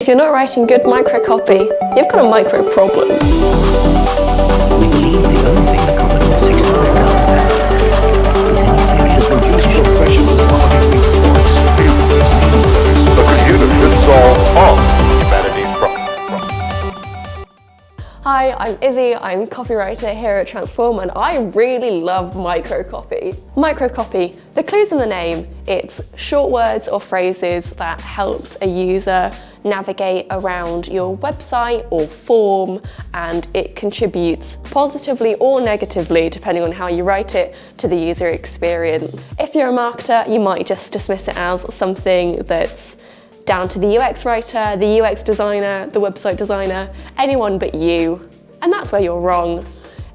If you're not writing good microcopy, you've got a micro problem. We believe the only thing that comes with £65 is any serious Professional quality reports. The computer should solve all humanity's problems. Hi, I'm Izzy, I'm copywriter here at Transform, and I really love microcopy. Microcopy, the clue's in the name. It's short words or phrases that helps a user navigate around your website or form, and it contributes positively or negatively, depending on how you write it, to the user experience. If you're a marketer, you might just dismiss it as something that's down to the UX writer, the UX designer, the website designer, anyone but you. And that's where you're wrong.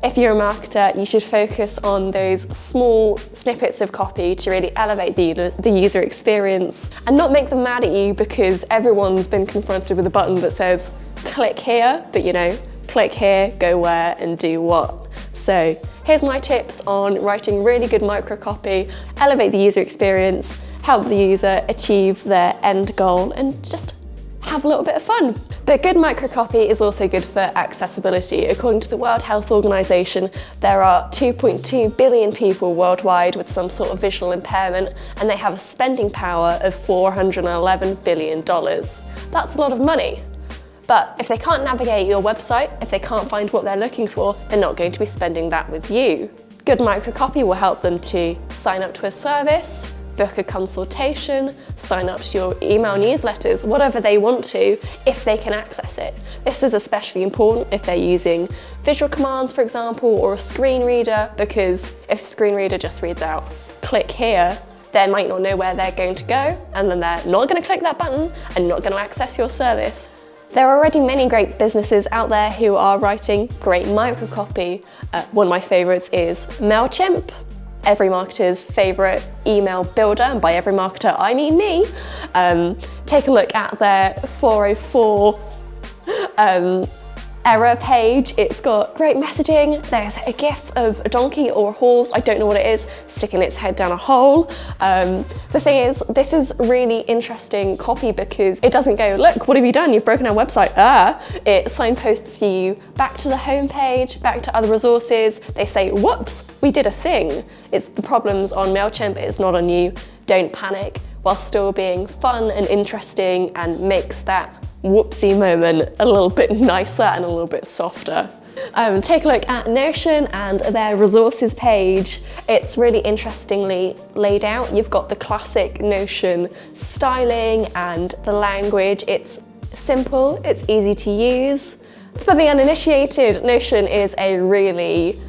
If you're a marketer, you should focus on those small snippets of copy to really elevate the user experience and not make them mad at you because everyone's been confronted with a button that says, click here, but you know, click here, go where, and do what. So here's my tips on writing really good microcopy, elevate the user experience, help the user achieve their end goal, and just have a little bit of fun. But good microcopy is also good for accessibility. According to the World Health Organization, there are 2.2 billion people worldwide with some sort of visual impairment, and they have a spending power of $411 billion. That's a lot of money. But if they can't navigate your website, if they can't find what they're looking for, they're not going to be spending that with you. Good microcopy will help them to sign up to a service, book a consultation, sign up to your email newsletters, whatever they want to, if they can access it. This is especially important if they're using visual commands, for example, or a screen reader, because if the screen reader just reads out, click here, they might not know where they're going to go, and then they're not going to click that button and not going to access your service. There are already many great businesses out there who are writing great microcopy. One of my favorites is MailChimp, every marketer's favorite email builder, and by every marketer I mean me. Take a look at their 404 error page. It's got great messaging. There's a gif of a donkey or a horse, I don't know what it is, sticking its head down a hole. The thing is, this is really interesting copy because it doesn't go, look, what have you done? You've broken our website. It signposts you back to the home page, back to other resources. They say, whoops, we did a thing. It's the problems on MailChimp, it's not on you. Don't panic, while still being fun and interesting, and makes that whoopsie moment a little bit nicer and a little bit softer. Take a look at Notion and their resources page. It's really interestingly laid out. You've got the classic Notion styling and the language. It's simple, it's easy to use. For the uninitiated, Notion is a really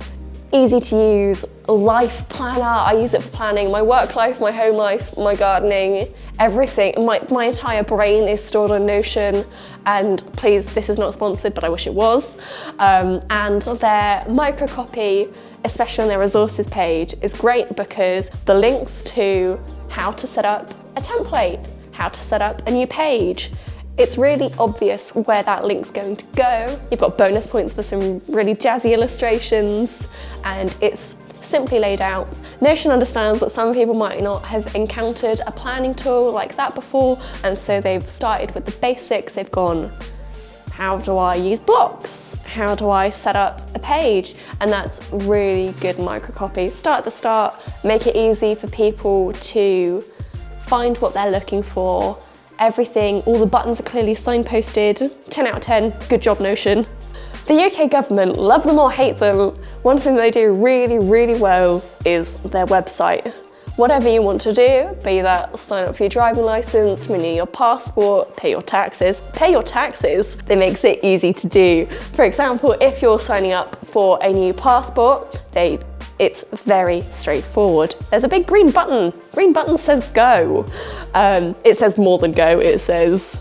easy to use life planner. I use it for planning my work life, my home life, my gardening, everything. My entire brain is stored on Notion, and please, this is not sponsored, but I wish it was. And their microcopy, especially on their resources page, is great because the links to how to set up a template, how to set up a new page, it's really obvious where that link's going to go. You've got bonus points for some really jazzy illustrations, and it's simply laid out. Notion understands that some people might not have encountered a planning tool like that before, and so they've started with the basics. They've gone, how do I use blocks? How do I set up a page? And that's really good microcopy. Start at the start, make it easy for people to find what they're looking for. Everything, all the buttons are clearly signposted. 10 out of 10, good job Notion. The UK government, love them or hate them, one thing they do really, really well is their website. Whatever you want to do, be that sign up for your driving licence, renew your passport, pay your taxes, they makes it easy to do. For example, if you're signing up for a new passport, it's very straightforward. There's a big green button. Green button says go. It says more than go, it says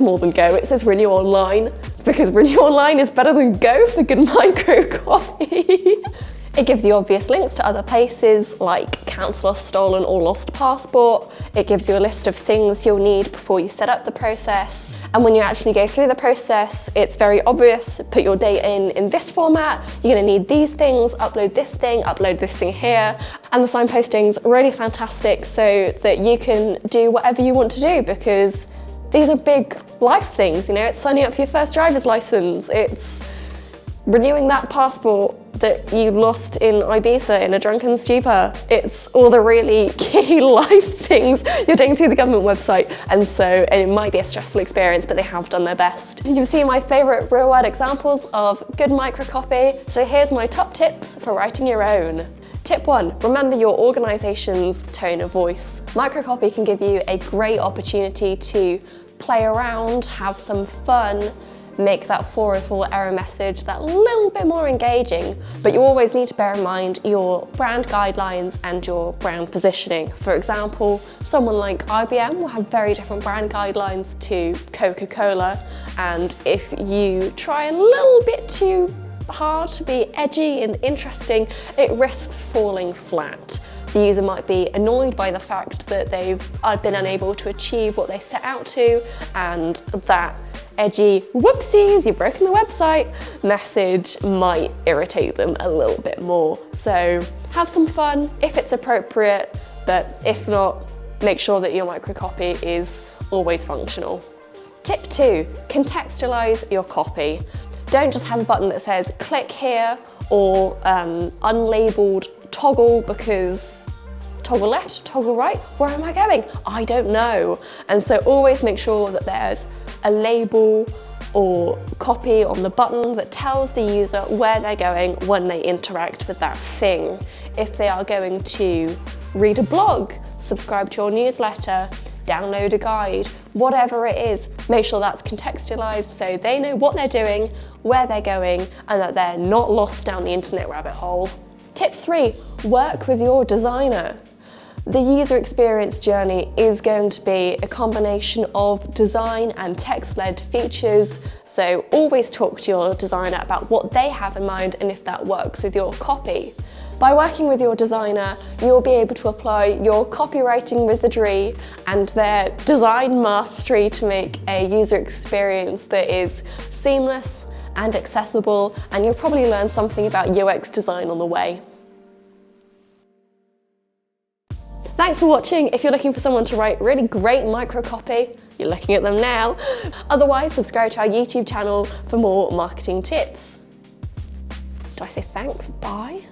more than go, it says renew online, because renew online is better than go for good microcopy. It gives you obvious links to other places like cancel a stolen or lost passport. It gives you a list of things you'll need before you set up the process. And when you actually go through the process, it's very obvious. Put your data in this format. You're going to need these things, upload this thing here. And the signposting's really fantastic so that you can do whatever you want to do, because These are big life things, you know, it's signing up for your first driver's license, it's renewing that passport that you lost in Ibiza in a drunken stupor. It's all the really key life things you're doing through the government website, and so it might be a stressful experience, but they have done their best. You've seen my favourite real-world examples of good microcopy, so here's my top tips for writing your own. Tip 1, remember your organisation's tone of voice. Microcopy can give you a great opportunity to play around, have some fun, make that 404 error message that little bit more engaging, but you always need to bear in mind your brand guidelines and your brand positioning. For example, someone like IBM will have very different brand guidelines to Coca-Cola, and if you try a little bit too hard to be edgy and interesting, it risks falling flat. The user might be annoyed by the fact that they've been unable to achieve what they set out to, and that edgy whoopsies, you've broken the website message might irritate them a little bit more. So have some fun if it's appropriate, but if not, make sure that your microcopy is always functional. Tip 2, contextualize your copy. Don't just have a button that says click here or unlabeled toggle, because toggle left, toggle right, where am I going? I don't know. And so always make sure that there's a label or copy on the button that tells the user where they're going when they interact with that thing. If they are going to read a blog, subscribe to your newsletter, download a guide, whatever it is, make sure that's contextualized so they know what they're doing, where they're going, and that they're not lost down the internet rabbit hole. Tip 3, work with your designer. The user experience journey is going to be a combination of design and text-led features, so always talk to your designer about what they have in mind and if that works with your copy. By working with your designer, you'll be able to apply your copywriting wizardry and their design mastery to make a user experience that is seamless and accessible, and you'll probably learn something about UX design on the way. Thanks for watching. If you're looking for someone to write really great microcopy, you're looking at them now. Otherwise, subscribe to our YouTube channel for more marketing tips. Do I say thanks? Bye?